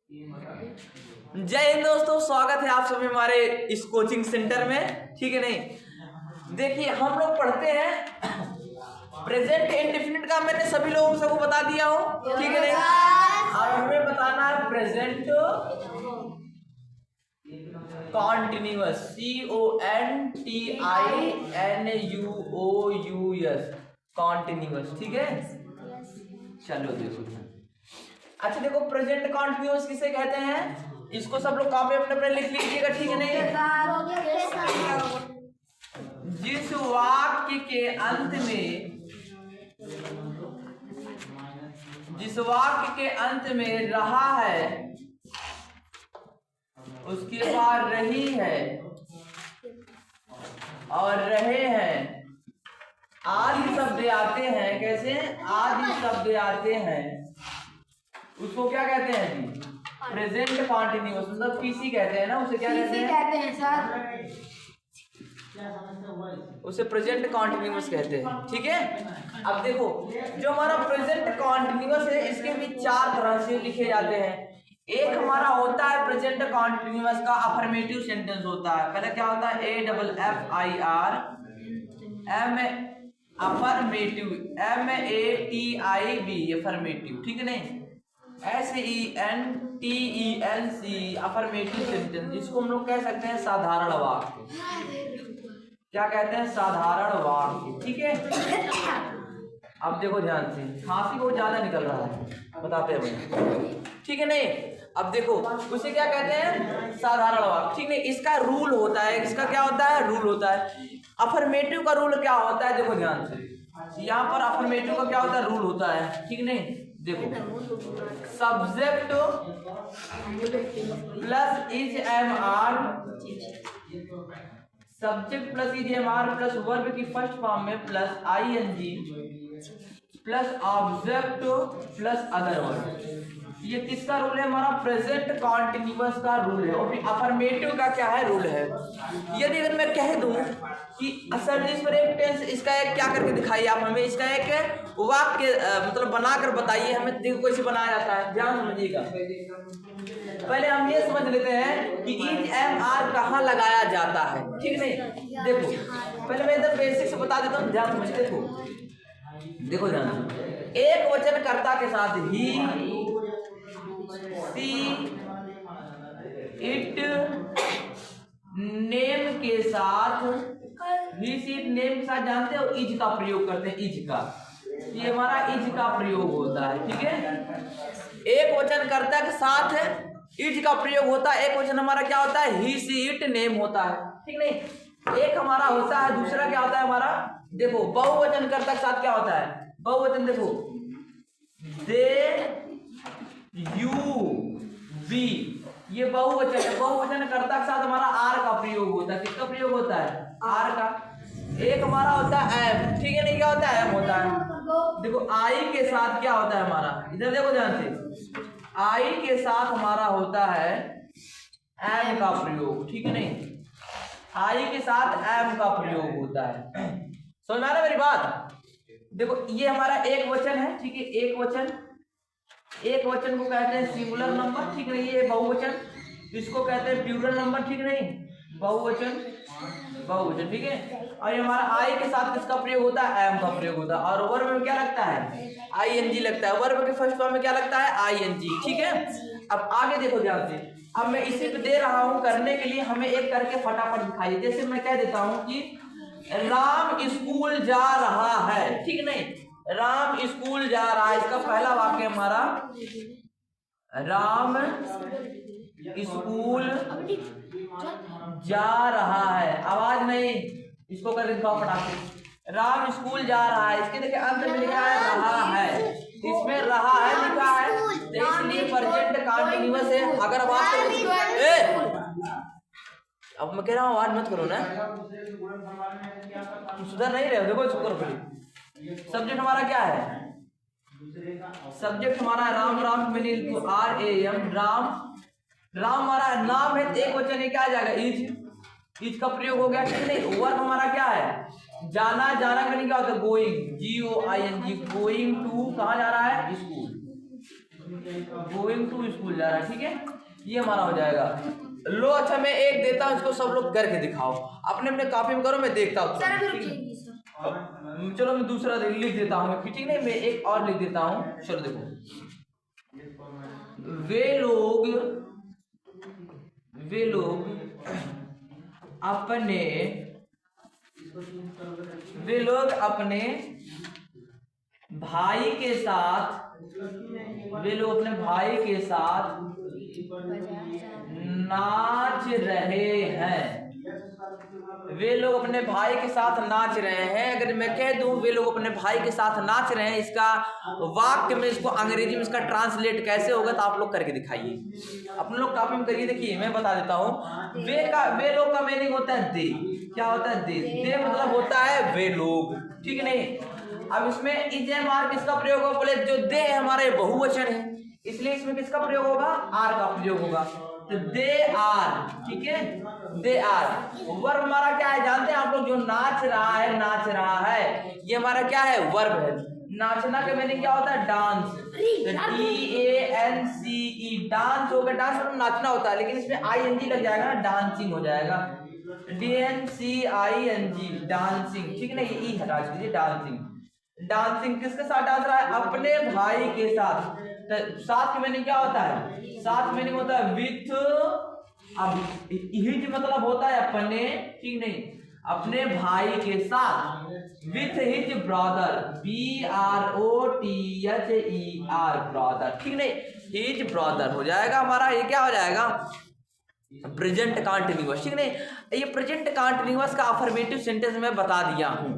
जय हिंद दोस्तों, स्वागत है आप सभी हमारे इस कोचिंग सेंटर में। ठीक है नहीं, देखिए हम लोग पढ़ते हैं प्रेजेंट इंडेफिनिट का। मैंने सभी लोगों को बता दिया हूँ, ठीक है नहीं। और हमें बताना है प्रेजेंट कॉन्टिन्यूअस, CONTINUOUS, कॉन्टिन्यूअस, ठीक है। चलो देखो, अच्छा देखो, प्रेजेंट कॉन्टिन्यूअस किसे कहते हैं, इसको सब लोग कॉपी अपने अपने लिख लीजिएगा, ठीक है नहीं। जिस वाक्य के अंत में रहा है उसके बाद रही है और रहे हैं आदि शब्द आते हैं। कैसे आदि शब्द आते हैं, उसको क्या कहते हैं जी? प्रेजेंट कॉन्टिन्यूअस, मतलब पीसी कहते हैं ना, उसे क्या कहते हैं सर? उसे प्रेजेंट कॉन्टिन्यूअस कहते हैं, ठीक है। अब देखो, जो हमारा प्रेजेंट कॉन्टिन्यूअस है इसके भी चार तरह से लिखे जाते हैं। एक हमारा होता है प्रेजेंट कॉन्टिन्यूअस का अफर्मेटिव सेंटेंस होता है। पहले क्या होता है? AFFIR अफर्मेटिव, MATIV अफर्मेटिव, ठीक है नहीं। SENTENC अफर्मेटिव सेंटेंस, जिसको हम लोग कह सकते हैं साधारण वाक्य। क्या कहते हैं? साधारण वाक्य, ठीक है। अब देखो ध्यान से, खांसी बहुत ज्यादा निकल रहा है, बताते हैं भाई, ठीक है नहीं। अब देखो उसे क्या कहते हैं? साधारण वाक्य, ठीक नहीं। इसका रूल होता है, इसका क्या होता है? रूल होता है। अफर्मेटिव का रूल क्या होता है? देखो ध्यान से, यहाँ पर अफर्मेटिव का क्या होता है? रूल होता है, ठीक नहीं। देखो, subject plus IS-MR, subject plus IS-MR plus verb की फर्स्ट फॉर्म में plus ING plus object plus other verb. ये किसका रूल है? हमारा प्रेजेंट कॉन्टिन्यूअस का रूल है। और अफर्मेटिव का क्या है? रूल है। यदि अगर मैं कह दूं कि सर इस पर एक टेंस, इसका एक क्या करके दिखाइए आप हमें, इसका एक वाक्य मतलब बनाकर बताइए हमें। देखो कैसे बनाया जाता है, ध्यान समझिएगा। पहले हम ये समझ लेते हैं कि IS-MR कहाँ लगाया जाता है, ठीक नहीं। देखो पहले मैं इधर बेसिक से बता देता हूँ, ध्यान समझ। देखो ध्यान, एक वचन कर्ता के साथ ही, सी, इट, नेम के साथ, ही सी इट नेम के साथ जानते हो इज का प्रयोग करते हैं। इज का, ये हमारा इज का प्रयोग होता है, ठीक है। एक वचन कर्ता के साथ इज का प्रयोग होता है। एक वचन हमारा क्या होता है? ही सी इट नेम होता है, ठीक नहीं। एक हमारा होता है, दूसरा क्या होता है हमारा? देखो बहुवचन कर्ता के साथ क्या होता है? बहुवचन देखो, दे, यू, वी, ये बहुवचन है। बहुवचन कर्ता के साथ हमारा आर का प्रयोग होता है। किसका प्रयोग होता है? आर का। एक हमारा होता है एम, ठीक है नहीं। क्या होता है? एम होता है। देखो आई के साथ क्या होता है हमारा? इधर देखो ध्यान से, आई के साथ हमारा होता है एम का प्रयोग, ठीक है नहीं। आई के साथ एम का प्रयोग होता है। समझ में आ रहा है मेरी बात? देखो ये हमारा एक वचन है, ठीक है। एक वचन, एक वचन को कहते हैं सिंगुलर नंबर, ठीक नहीं। ये बहुवचन, इसको कहते हैं प्लूरल नंबर, ठीक नहीं। बहुवचन, बहुवचन, ठीक है। और ये हमारा आई के साथ किसका प्रयोग होता है? एम का प्रयोग होता है। और वर्ब में क्या लगता है? ING लगता है। वर्ब के फर्स्ट फॉर्म में क्या लगता है? ING, ठीक है। अब आगे देखो ध्यान से, अब मैं इसी पे दे रहा हूं करने के लिए, हमें एक करके फटाफट दिखाइए। जैसे मैं कह देता हूं कि राम स्कूल जा रहा है, ठीक नहीं। राम स्कूल जा रहा है, इसका पहला वाक्य हमारा, राम स्कूल जा रहा है। आवाज नहीं, इसको कर दिखाओ फटाफट। राम स्कूल जा रहा है, इसके देखिए अंत में लिखा है रहा है, इसमें रहा है लिखा है, तो इसलिए प्रेजेंट कॉन्टिन्यूअस है। अगर बात अब मैं कह रहा हूँ आवाज मत करो ना, सुधर नहीं रहे हो। देखो इसको करो। सब्जेक्ट हमारा क्या है? सब्जेक्ट हमारा राम, राम मैंने RAM, राम। राम हमारा नाम है, एक वचन है, क्या आ जाएगा? इज, इज का प्रयोग हो गया, ठीक नहीं। वर्ब हमारा क्या है? जाना, जाना का नहीं क्या होता है? गोइंग, GOING, गोइंग टू, कहाँ जा रहा है? स्कूल। गोइंग टू स्कूल जा रहा है, ठीक है, ये हमारा हो जाएगा। लो अच्छा मैं एक देता हूँ, इसको सब लोग करके दिखाओ, अपने अपने कॉपी में करो, मैं देखता हूँ। चलो मैं दूसरा लिख देता हूँ, ठीक नहीं, मैं एक और लिख देता हूँ। चलो देखो, वे लोग अपने भाई के साथ नाच रहे हैं। वे लोग अपने भाई के साथ नाच रहे हैं। अगर मैं कह दूं वे लोग अपने भाई के साथ नाच रहे हैं, इसका वाक्य में इसको अंग्रेजी में इसका ट्रांसलेट कैसे होगा, तो आप लोग करके दिखाइए, अपने लोग कॉपी में करिए। देखिए मैं बता देता हूँ, वे लोग का मीनिंग होता है दे। क्या होता है? दे मतलब होता है वे लोग, ठीक नहीं। अब इसमें इजेमार किसका प्रयोग होगा? बोले जो दे हमारे बहुवचन है, इसलिए इसमें किसका प्रयोग होगा? आर का प्रयोग होगा। तो दे आर, ठीक है, दे आर। वर्ब हमारा क्या है जानते हैं आप लोग? जो नाच रहा है, ये हमारा क्या है? वर्ब है। नाचना का मीनिंग क्या होता है? डांस। DANCE, डांस होगा। डांस मतलब नाचना होता है, लेकिन इसमें ING लग जाएगा ना, डांसिंग हो जाएगा। DANCING, डांसिंग, ठीक है ना, ये हटा दीजिए, डांसिंग। डांसिंग किसके साथ डांस रहा है? अपने भाई के साथ। तो साथ के मीनिंग क्या होता है? साथ मीनिंग होता है विथ। अब हिज मतलब होता है अपने, ठीक नहीं, अपने भाई के साथ, with his brother, BROTHER, brother, ठीक नहीं, हिज ब्रदर हो जाएगा हमारा। ये क्या हो जाएगा? प्रेजेंट कंटीन्यूअस, ठीक नहीं। ये प्रेजेंट कंटीन्यूअस का अफर्मेटिव सेंटेंस मैं बता दिया हूँ।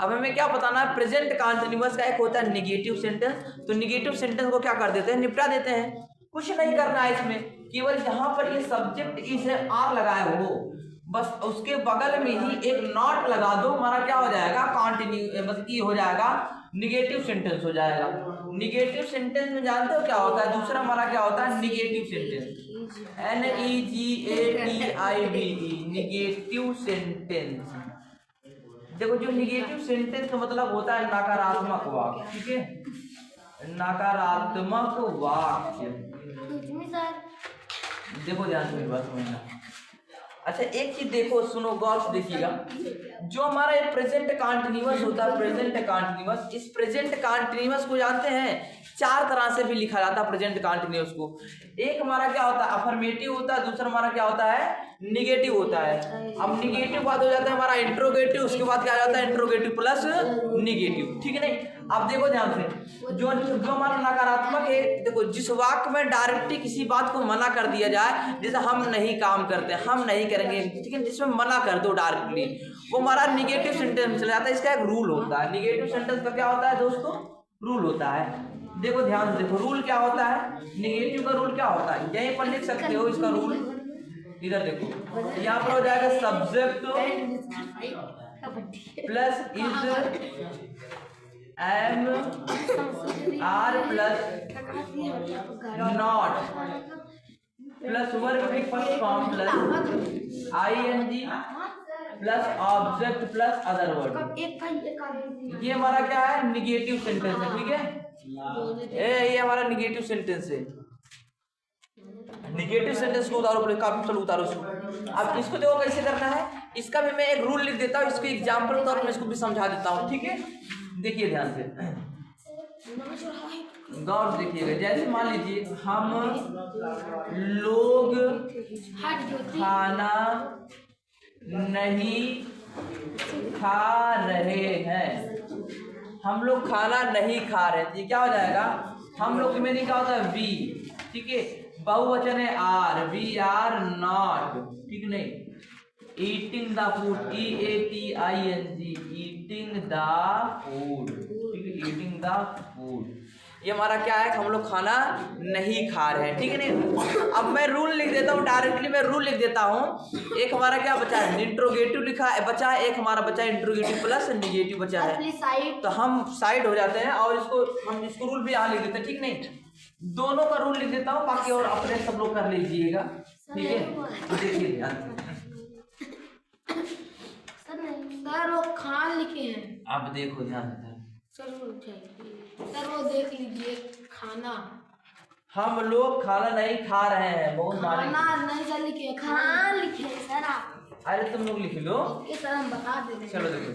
अब हमें क्या बताना है? प्रेजेंट कंटीन्यूअस का एक होता है नेगेटिव सेंटेंस। तो नेगेटिव सेंटेंस को क्या कर देते हैं? निपटा देते हैं। कुछ नहीं करना है इसमें, केवल जहां पर ये सब्जेक्ट इसे आर लगाए हो, बस उसके बगल में ही एक नॉट लगा दो, हमारा क्या हो जाएगा? कंटिन्यू, बस ये हो जाएगा, निगेटिव सेंटेंस हो जाएगा। निगेटिव सेंटेंस में जानते हो क्या होता है? दूसरा हमारा क्या होता है? Negative sentence, NEGATIVE, negative sentence. देखो जो निगेटिव सेंटेंस का मतलब होता है नकारात्मक वाक्य, ठीक है, नकारात्मक वाक्य। देखो ध्यान से मेरी बात समझना। अच्छा एक चीज देखो, सुनो, गौर से देखिएगा, जो हमारा ये प्रेजेंट कंटीन्यूअस होता है, प्रेजेंट कंटीन्यूअस, इस प्रेजेंट कंटीन्यूअस को जानते हैं चार तरह से भी लिखा जाता है प्रेजेंट कंटीन्यूअस को। एक हमारा क्या होता है? अफर्मेटिव होता है। दूसरा हमारा क्या होता है? निगेटिव होता है। अब निगेटिव बाद हो जाता है हमारा इंट्रोगेटिव, उसके बाद क्या जाता है? इंट्रोगेटिव प्लस निगेटिव, ठीक है नहीं। अब देखो ध्यान से, जो हमारा नकारात्मक है, देखो जिस वाक्य में डायरेक्टली किसी बात को मना कर दिया जाए, जैसे हम नहीं काम करते, हम नहीं करेंगे, ठीक है, जिसमें मना कर दो डायरेक्टली, वो हमारा निगेटिव सेंटेंस में चला जाता है। इसका एक रूल होता है। निगेटिव सेंटेंस का क्या होता है दोस्तों? रूल होता है। देखो ध्यान से देखो, रूल क्या होता है? निगेटिव का रूल क्या होता है? यहीं पर लिख सकते हो इसका रूल। इधर देखो, यहाँ पर हो जाएगा subject plus is am are plus not plus verb की first form plus ING plus object plus other word. ये हमारा क्या है? निगेटिव सेंटेंस है, ठीक है, ये हमारा निगेटिव सेंटेंस है। निगेटिव सेंटेंस को उतारो, काफी चलो उतारो इसको। अब इसको देखो कैसे करना है, इसका भी मैं एक रूल लिख देता हूँ, इसको एग्जाम्पल तौर पर इसको भी समझा देता हूँ, ठीक है। देखिए ध्यान से, गौर से देखिएगा। जैसे मान लीजिए हम लोग खाना नहीं खा रहे हैं, हम लोग खाना नहीं खा रहे हैं, ये क्या हो जाएगा? हम लोग में क्या होता है? वी, ठीक है, बहुवचन है आर, वी आर नॉट, ठीक नहीं, eating the food, EATING, eating the food, ठीक है, ईटिंग द फूड, ये हमारा क्या है? हम लोग खाना नहीं खा रहे हैं, ठीक है नहीं। अब मैं रूल लिख देता हूँ, डायरेक्टली मैं रूल लिख देता हूँ। एक हमारा क्या बचा है? इंट्रोगेटिव लिखा है, बचा है, एक हमारा बचा है इंट्रोगेटिव प्लस निगेटिव बचा है, तो हम साइड हो जाते हैं और हम इसको रूल भी यहाँ लिख देते हैं, ठीक नहीं। दोनों का रूल लिख देता हूँ, बाकी और अपने सब लोग कर लीजिएगा, ठीक है। देखिए ध्यान, सर वो खान लिखे हैं, आप देखो ध्यान से सर वो देख लीजिए, खाना हम लोग खाना नहीं खा रहे हैं। बहुत माने। खाना नहीं सर लिखे, खाना लिखे सर आप। अरे तुम लोग लिख लो। ओके सर, हम बता दे रहे हैं। चलो देखो।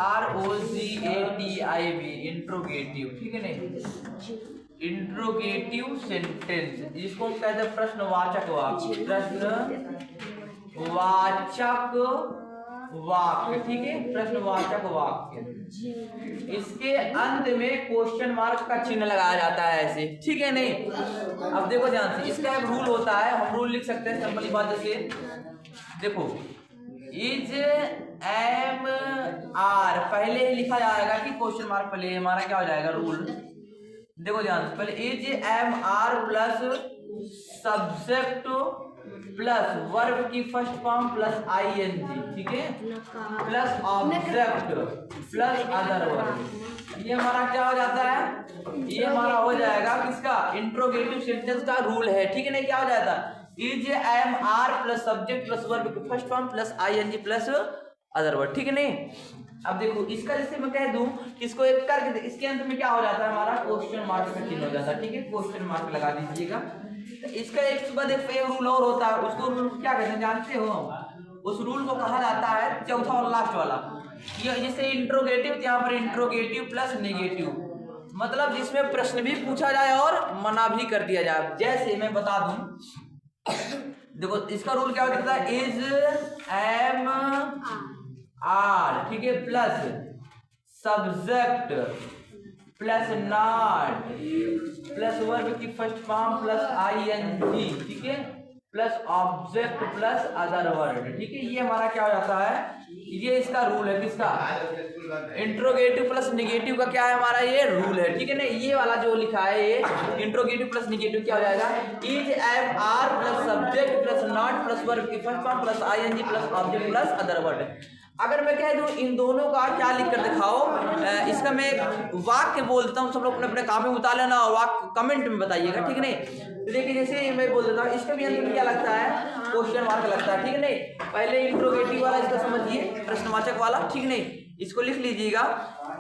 INTERROGATIV इंट्रोगेटिव, ठीक है नहीं? इंट्रोगेटिव सेंटेंस, जिसको हम कहते हैं प्रश्नवाचक वाक्य। प्रश्नवाचक वाक्य, ठीक है, प्रश्नवाचक वाक्य। इसके अंत में क्वेश्चन मार्क का चिन्ह लगाया जाता है ऐसे, ठीक है नहीं? अब देखो ध्यान से, इसका एक रूल होता है, हम रूल लिख सकते हैं सिंपल बात जैसे देखो, इज एम आर पहले ही लिखा जाएगा कि क्वेश्चन मार्क पहले, हमारा क्या हो जाएगा रूल। देखो ध्यान से, पहले is am are plus subject plus verb की फर्स्ट फॉर्म प्लस ING, ठीक है, plus object plus other verb. ये हमारा क्या हो जाता है, ये हमारा हो जाएगा किसका, इंट्रोगेटिव सेंटेंस का रूल है, ठीक है नहीं? क्या हो जाता है, is am are plus subject plus verb की first form plus ING plus other word, ठीक है नहीं? अब देखो इसका जैसे मैं कह दूं कि इसको एक करके इसके अंत में क्या हो जाता है, हमारा क्वेश्चन मार्क का चिन्ह हो जाता है, ठीक है, क्वेश्चन मार्क लगा दीजिएगा। इसका एक बाद एक रूल और होता है, उसको रूल क्या कहते हैं जानते हो? उस रूल को कहा जाता है चौथा और लास्ट वाला, ये जैसे इंट्रोगेटिव, यहाँ पर इंट्रोगेटिव प्लस नेगेटिव, मतलब जिसमें प्रश्न भी पूछा जाए और मना भी कर दिया जाए। जैसे मैं बता दूं, देखो इसका रूल क्या होता है, इज एम आर, ठीक है, plus subject plus not plus verb की फर्स्ट फॉर्म प्लस ING, ठीक है, plus object plus other word, ठीक है। ये हमारा क्या हो जाता है, ये इसका रूल है किसका, इंट्रोगेटिव प्लस निगेटिव का क्या है हमारा ये रूल है, ठीक है ना? ये वाला जो लिखा है ये इंट्रोगेटिव प्लस निगेटिव क्या हो जाएगा, is am are plus subject plus not plus verb की first form plus ING plus object plus other word. अगर मैं कह दूं इन दोनों का क्या लिख कर दिखाओ, इसका मैं वाक्य बोल देता हूँ, सब लोग अपने अपने काम में उतार लेना और वाक्य कमेंट में बताइएगा, ठीक है नहीं? देखिए जैसे मैं बोल देता हूँ, इसका भी अंत में क्या लगता है, क्वेश्चन मार्क लगता है, ठीक है नहीं? पहले इंट्रोगेटिव वाला इसका समझिए, प्रश्नवाचक वाला, ठीक नहीं? इसको लिख लीजिएगा,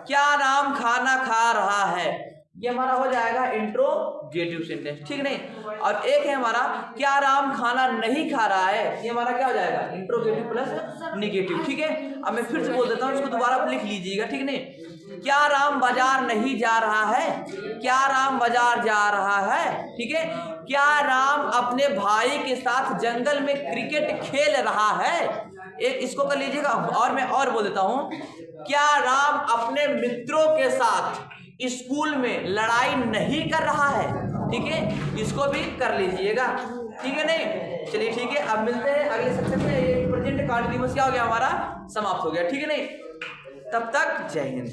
क्या राम खाना खा रहा है, ये हमारा हो जाएगा इंट्रोगेटिव सेंटेंस, ठीक नहीं? और एक है हमारा, क्या राम खाना नहीं खा रहा है, ये हमारा क्या हो जाएगा, इंट्रोगेटिव प्लस निगेटिव, ठीक है? अब मैं फिर से बोल देता हूँ, इसको दोबारा आप लिख लीजिएगा, ठीक नहीं? क्या राम बाजार नहीं जा रहा है, क्या राम बाजार जा रहा है, ठीक है? क्या राम अपने भाई के साथ जंगल में क्रिकेट खेल रहा है, एक इसको कर लीजिएगा। और मैं और बोल देता हूँ, क्या राम अपने मित्रों के साथ स्कूल में लड़ाई नहीं कर रहा है, ठीक है? इसको भी कर लीजिएगा, ठीक है नहीं? चलिए ठीक है, अब मिलते हैं अगले सेक्शन में। ये प्रेजेंट कंटीन्यूअस क्या हो गया हमारा, समाप्त हो गया, ठीक है नहीं? तब तक जय हिंद।